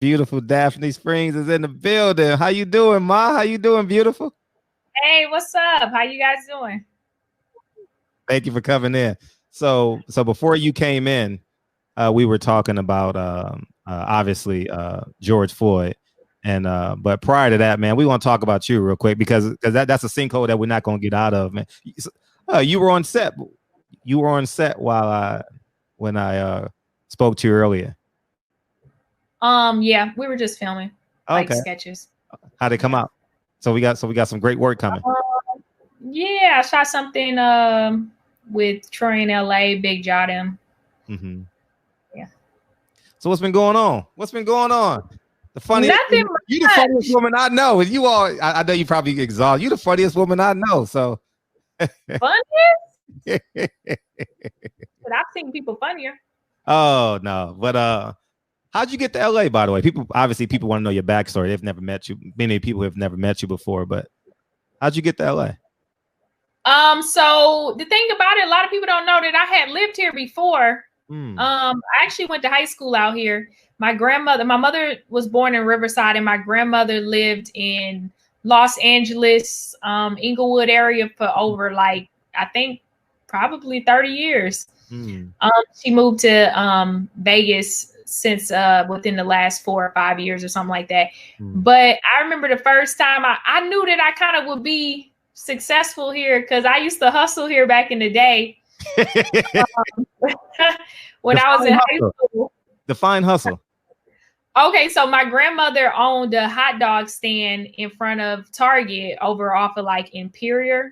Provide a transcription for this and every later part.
Beautiful Daphne Springs is in the building. How you doing, Ma? How you doing, beautiful? Hey, what's up? How you guys doing? Thank you for coming in. So before you came in, we were talking about obviously George Floyd, and but prior to that, man, we want to talk about you real quick because that's a sinkhole that we're not going to get out of, man. You were on set. You were on set while I when I spoke to you earlier. Yeah, we were just filming like Okay, sketches. how'd it come Yeah. out? So we got some great work coming. Yeah, I shot something with Troy in LA, Big Jottim. Hmm. Yeah. So what's been going on? What's been going on? The funniest, Nothing you the much. funniest woman I know. And you all, I know you probably exhausted. You the funniest woman I know. So, Funniest? But I've seen people funnier. oh no, but how'd you get to LA? By the way, people want to know your backstory. They've never met you. Many people have never met you before, but how'd you get to LA? So the thing about it, a lot of people don't know that I had lived here before. Hmm. I actually went to high school out here. My mother was born in Riverside, and my grandmother lived in Los Angeles, Inglewood area for over like I think probably 30 years. Hmm. She moved to Vegas since within the last 4 or 5 years or something like that. Hmm. But I remember the first time I knew that I kind of would be successful here because I used to hustle here back in the day. When I was in high school. Define hustle. Okay, so my grandmother owned a hot dog stand in front of Target over off of like Imperial.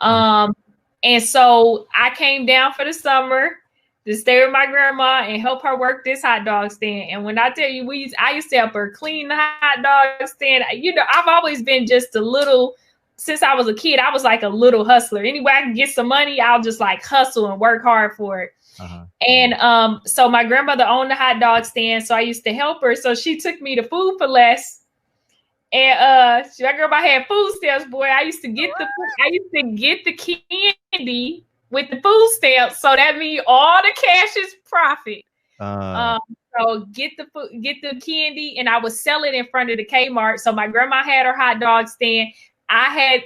And so I came down for the summer to stay with my grandma and help her work this hot dog stand. And when I tell you, I used to help her clean the hot dog stand. You know, I've always been just a little, since I was a kid, I was like a little hustler. Anyway, I can get some money, I'll just like hustle and work hard for it. Uh-huh. And so my grandmother owned the hot dog stand, so I used to help her. So she took me to Food for Less. And my grandma had food stamps, boy. I used to get the candy with the food stamps. So that means all the cash is profit. So get the candy, and I would sell it in front of the Kmart. So my grandma had her hot dog stand.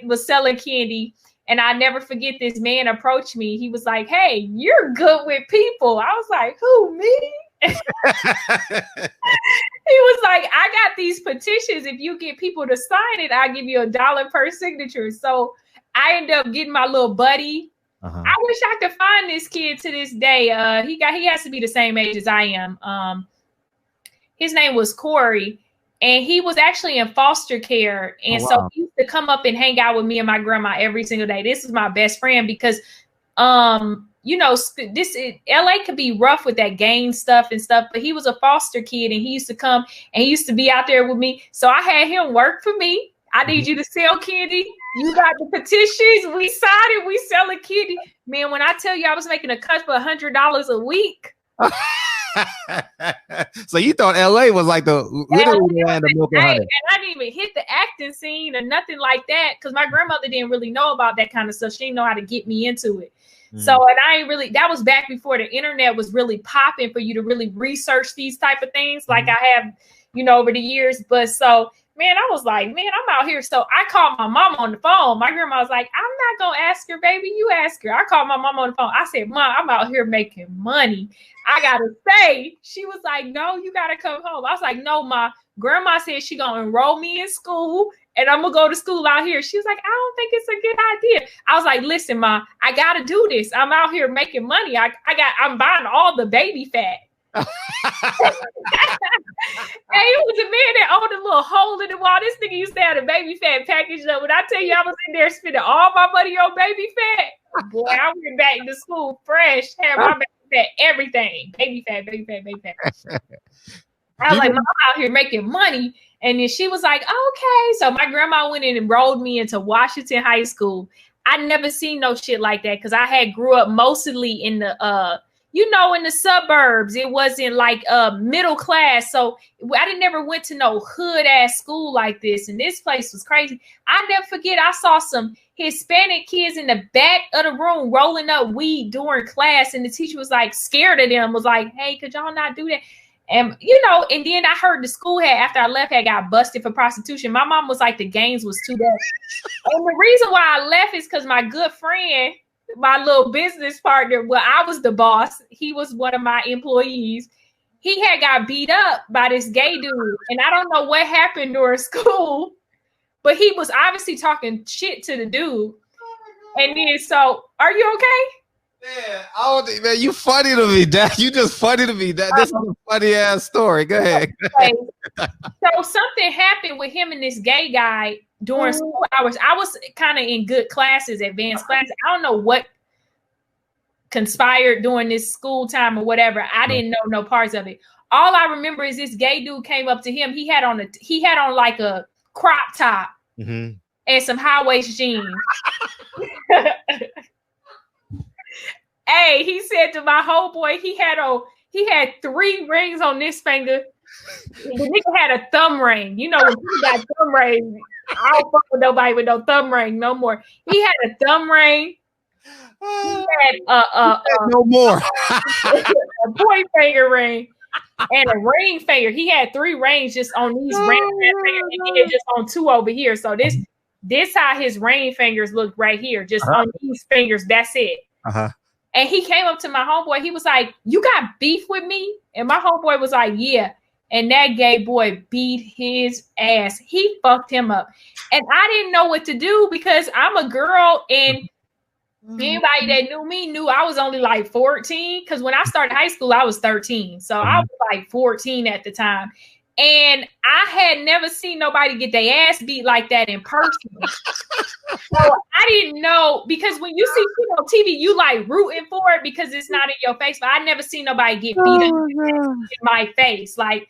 Was selling candy. And I never forget, this man approached me. He was like, "Hey, you're good with people." I was like, "Who, me?" He was like, "I got these petitions. If you get people to sign it, I'll give you $1 per signature." So I ended up getting my little buddy. I wish I could find this kid to this day. He has to be the same age as I am. His name was Corey. And he was actually in foster care. And so he used to come up and hang out with me and my grandma every single day. This is my best friend because, you know, LA could be rough with that gang stuff and stuff, but he was a foster kid and he used to come and he used to be out there with me. So I had him work for me. I need you to sell candy. You got the petitions. We signed it. We selling candy. Man, when I tell you I was making a cut for $100 a week. So you thought LA was like the literally land of milk and honey. And I didn't even hit the acting scene or nothing like that because my grandmother didn't really know about that kind of stuff. She didn't know how to get me into it. So, and I ain't really, that was back before the internet was really popping for you to really research these type of things like I have, you know, over the years. But so, man, I was like, man, I'm out here. So I called my mom on the phone. My grandma was like, "I'm not going to ask her, baby. You ask her." I called my mom on the phone. I said, "Mom, I'm out here making money. I got to stay." She was like, "No, you got to come home." I was like, "No, Ma. Grandma said she going to enroll me in school and I'm going to go to school out here." She was like, "I don't think it's a good idea." I was like, "Listen, Ma, I got to do this. I'm out here making money. I'm buying all the baby fat." Hey, it was a man that owned a little hole in the wall. This nigga used to have the baby fat packaged up. When I tell you I was in there spending all my money on baby fat, boy, I went back to school fresh, had my baby fat, everything. Baby fat, baby fat, baby fat. I was like, "Mom, I'm out here making money." And then she was like, "Okay." So my grandma went in and enrolled me into Washington High School. I never seen no shit like that because I had grew up mostly in the you know, in the suburbs. It wasn't like middle class. So I never went to no hood ass school like this. And this place was crazy. I never forget, I saw some Hispanic kids in the back of the room rolling up weed during class. And the teacher was like scared of them, was like, "Hey, could y'all not do that?" And you know, and then I heard the school after I left had got busted for prostitution. My mom was like, the gains was too bad. And the reason why I left is because my good friend, my little business partner, well, I was the boss. He was one of my employees. He had got beat up by this gay dude. And I don't know what happened during school, but he was obviously talking shit to the dude. And then, so, are you okay? Yeah, man, you funny to me, Dad. You just funny to me. This is a funny ass story. Go ahead. Okay. So something happened with him and this gay guy during school hours. I was kind of in good classes, advanced classes. I don't know what conspired during this school time or whatever. I didn't know no parts of it. All I remember is this gay dude came up to him. He had on like a crop top and some high waist jeans. Hey, he said to my homeboy, he had 3 rings on this finger. The nigga had a thumb ring. You know, when you got thumb rings, I don't fuck with nobody with no thumb ring no more. He had a thumb ring. He had no more. a point finger ring and a ring finger. He had 3 rings just on these ring fingers, and he had just on 2 over here. So this how his ring fingers look right here, just on these fingers. That's it. And he came up to my homeboy. He was like, "You got beef with me?" And my homeboy was like, "Yeah." And that gay boy beat his ass. He fucked him up. And I didn't know what to do because I'm a girl, and anybody that knew me knew I was only like 14. Because when I started high school, I was 13. So I was like 14 at the time. And I had never seen nobody get their ass beat like that in person. So I didn't know, because when you see shit on TV, you like rooting for it because it's not in your face. But I never seen nobody get beat up in my face. Like,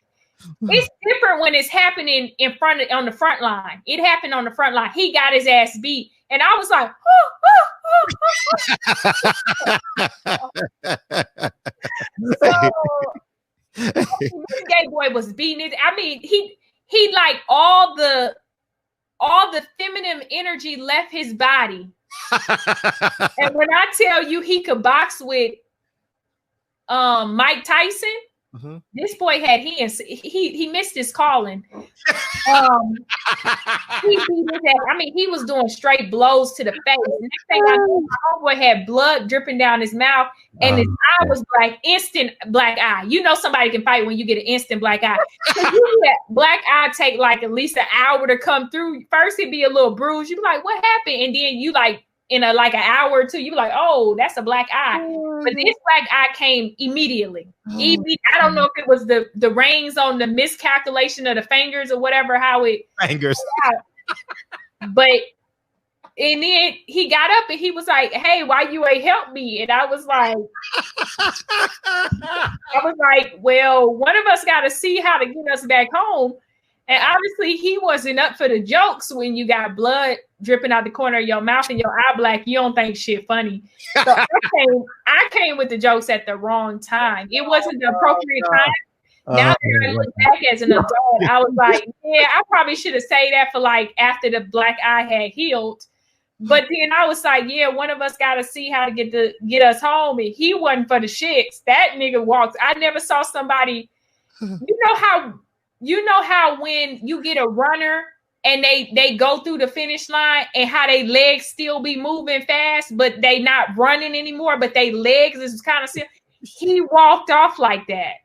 it's different when it's happening on the front line. It happened on the front line. He got his ass beat. And I was like, So this gay boy was beating it. I mean, he like all the feminine energy left his body. And when I tell you he could box with Mike Tyson, this boy had hands. He missed his calling. He beat his ass. I mean, he was doing straight blows to the face. The next thing I know, my homeboy had blood dripping down his mouth, and his eye was like instant black eye. You know somebody can fight when you get an instant black eye. Black eye take like at least an hour to come through. First, it'd be a little bruise. You'd be like, "What happened?" And then you like in like an hour or two, you be like, "Oh, that's a black eye." But this black eye came immediately. I don't know if it was the rings on the miscalculation of the fingers or whatever, how it fingers. But and then he got up and he was like, "Hey, why you ain't help me?" And I was like, "Well, one of us got to see how to get us back home." And obviously he wasn't up for the jokes when you got blood dripping out the corner of your mouth and your eye black. You don't think shit funny. So I came with the jokes at the wrong time. It wasn't the appropriate time. Now that I look back as an adult, I was like, yeah, I probably should have said that for like after the black eye had healed. But then I was like, yeah, one of us got to see how to get us home. And he wasn't for the shits. That nigga walked. I never saw somebody, you know how when you get a runner and they go through the finish line and how they legs still be moving fast, but they not running anymore, but they legs is kind of still. He walked off like that.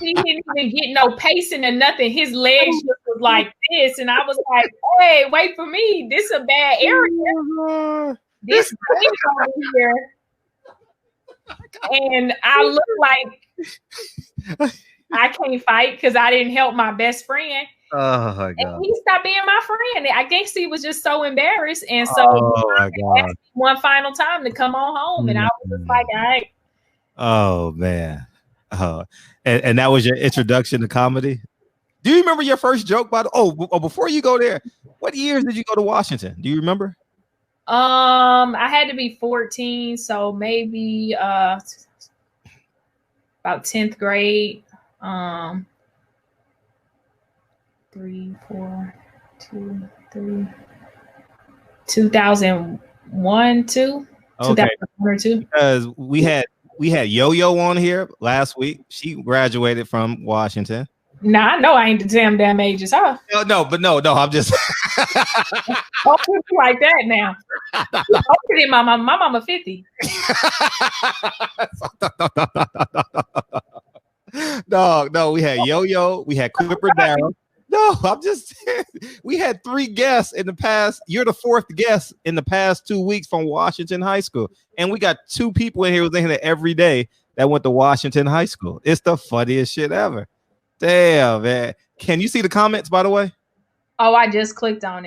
He didn't even get no pacing or nothing. His legs just was like this. And I was like, "Hey, wait for me. This is a bad area. This thing over here." And I look like I can't fight because I didn't help my best friend. Oh my God. And he stopped being my friend. I guess he was just so embarrassed. And so he asked me one final time to come on home. And I was just like, all right. Oh man. Oh, and that was your introduction to comedy? Do you remember your first joke before you go there, what years did you go to Washington? Do you remember? I had to be 14, so maybe about 10th grade. 2001, 2. Okay. 2001 or 2. Because we had We had Yo-Yo on here last week. She graduated from Washington. Nah, I know I ain't the damn ages, huh? No, I'm just don't put you like that now. Older than my mama. My mama 50. No, we had Yo-Yo, we had Clipper Darrell. No, I'm just we had 3 guests in the past. You're the 4th guest in the past 2 weeks from Washington High School. And we got 2 people in here who's in here every day that went to Washington High School. It's the funniest shit ever. Damn, man. Can you see the comments, by the way? Oh, I just clicked on it.